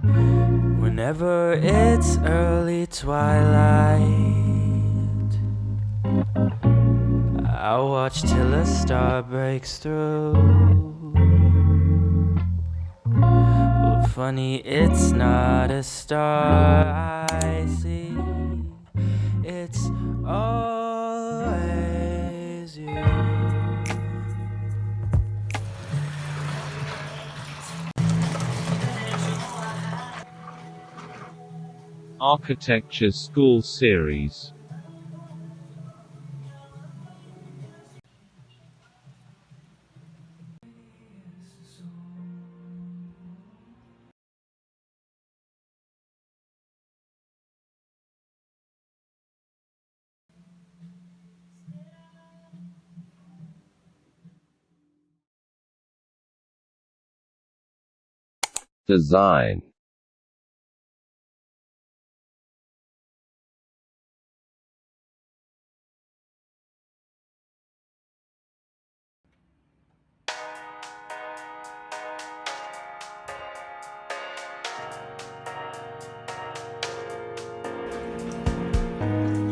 Whenever it's early twilight, I watch till a star breaks through. Well, funny, it's not a star I see, it's always you. Architecture School Series. Design.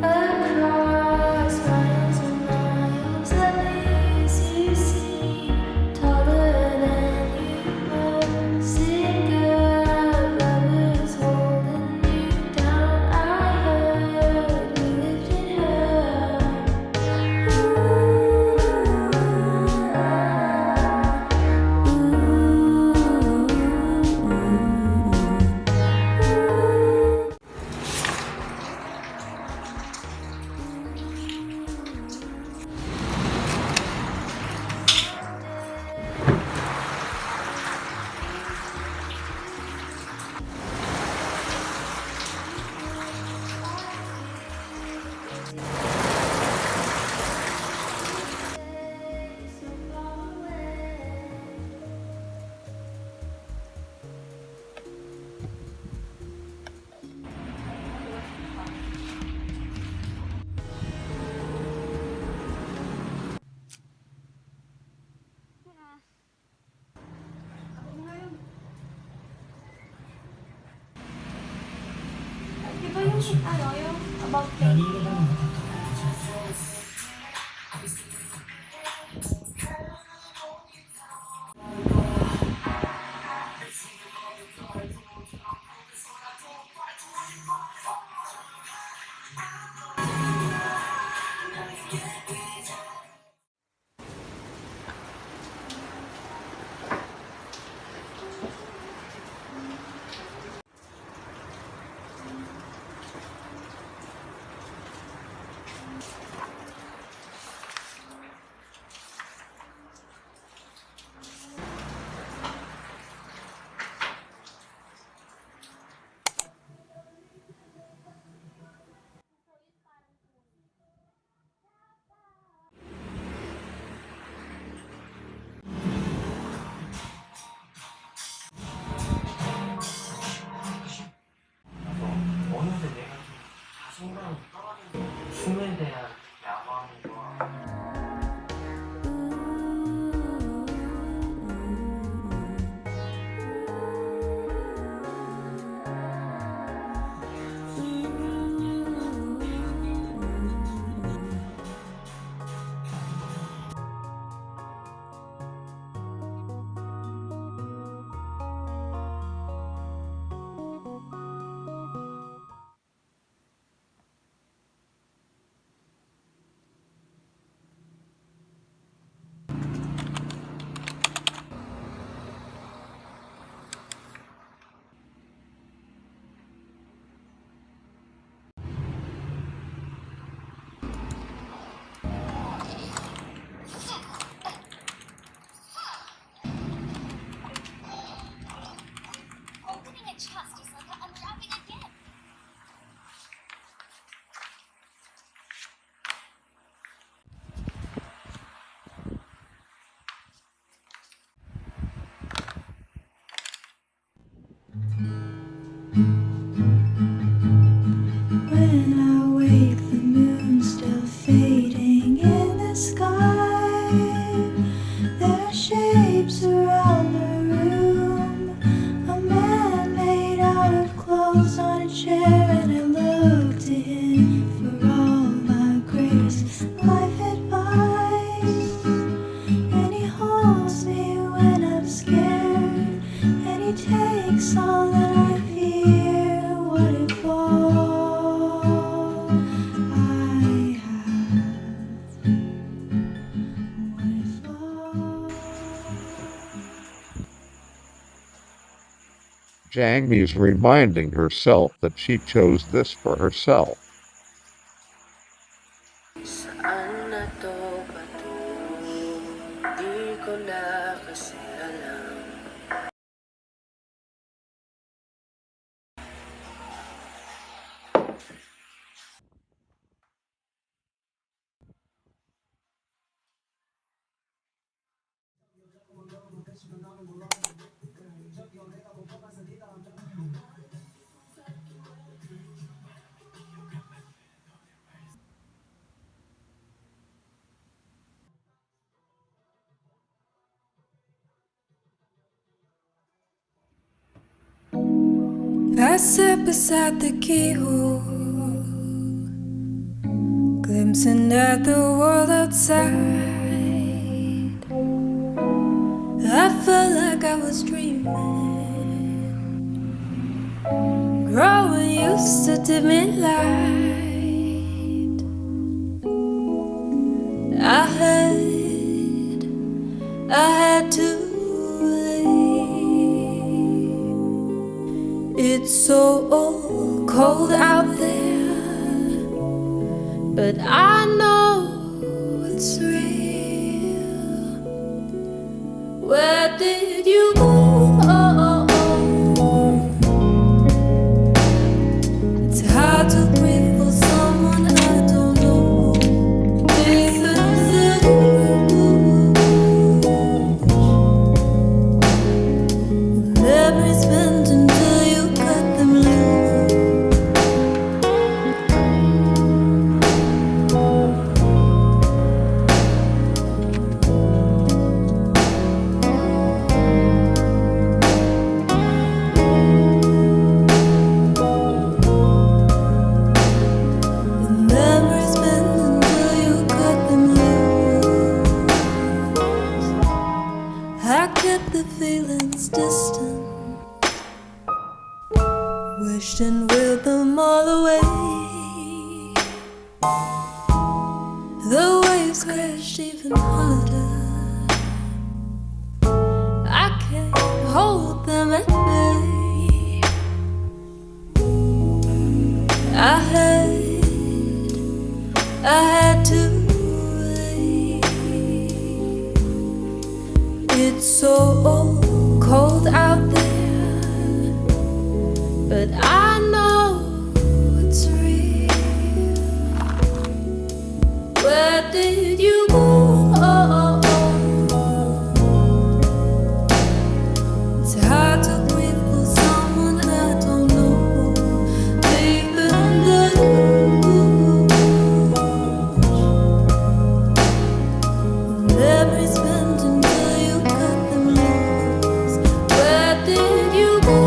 Across miles and miles, at least you see, taller than you were. Sick of others holding you down. I heard you lifted her. Di ba yung about painting? 어느새 내가 좀 자신감이 떨어진 춤에 대한 야망과 When I wake, the moon's still fading in the sky. There are shapes around the room, a man made falls on a chair and I look to him for all my greatest life advice. And he holds me when I'm scared, and he takes all that I fear. What if all I have? What if all? JANGMI is reminding herself that she chose this for herself. Saan na to patungo? Di ko na kasi alam. I sat beside the keyhole, glimpsing at the world outside. I felt like I was dreaming, growing used to dimming light. I had to leave. It's so cold out there, but I know it's real. Where did you go? It's hard to breathe for someone I don't know. Memories bend until you cut them loose. Memories bend until you cut them loose. I kept the feelings distant, wished and willed them all away. The waves crashed even harder. I can't hold them at bay. I had to leave. It's so cold out there, but I know it's real. Where did you go? It's hard to breathe for someone I don't know. Deep in the memories bend until you cut them loose. Where did you go?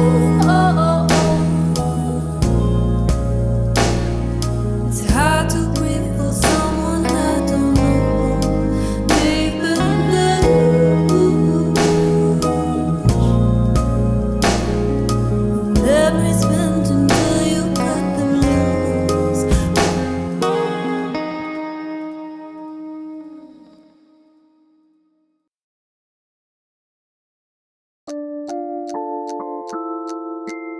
It's hard to breathe for someone I don't know. Deep in the memories bend until you cut them loose.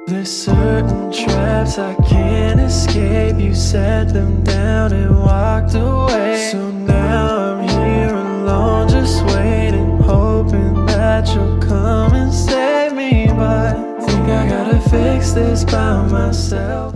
There's certain traps I can't escape. You set them down and walked away. So now I'm here alone, just waiting, hoping that you'll come and save me. But I think I gotta fix this by myself.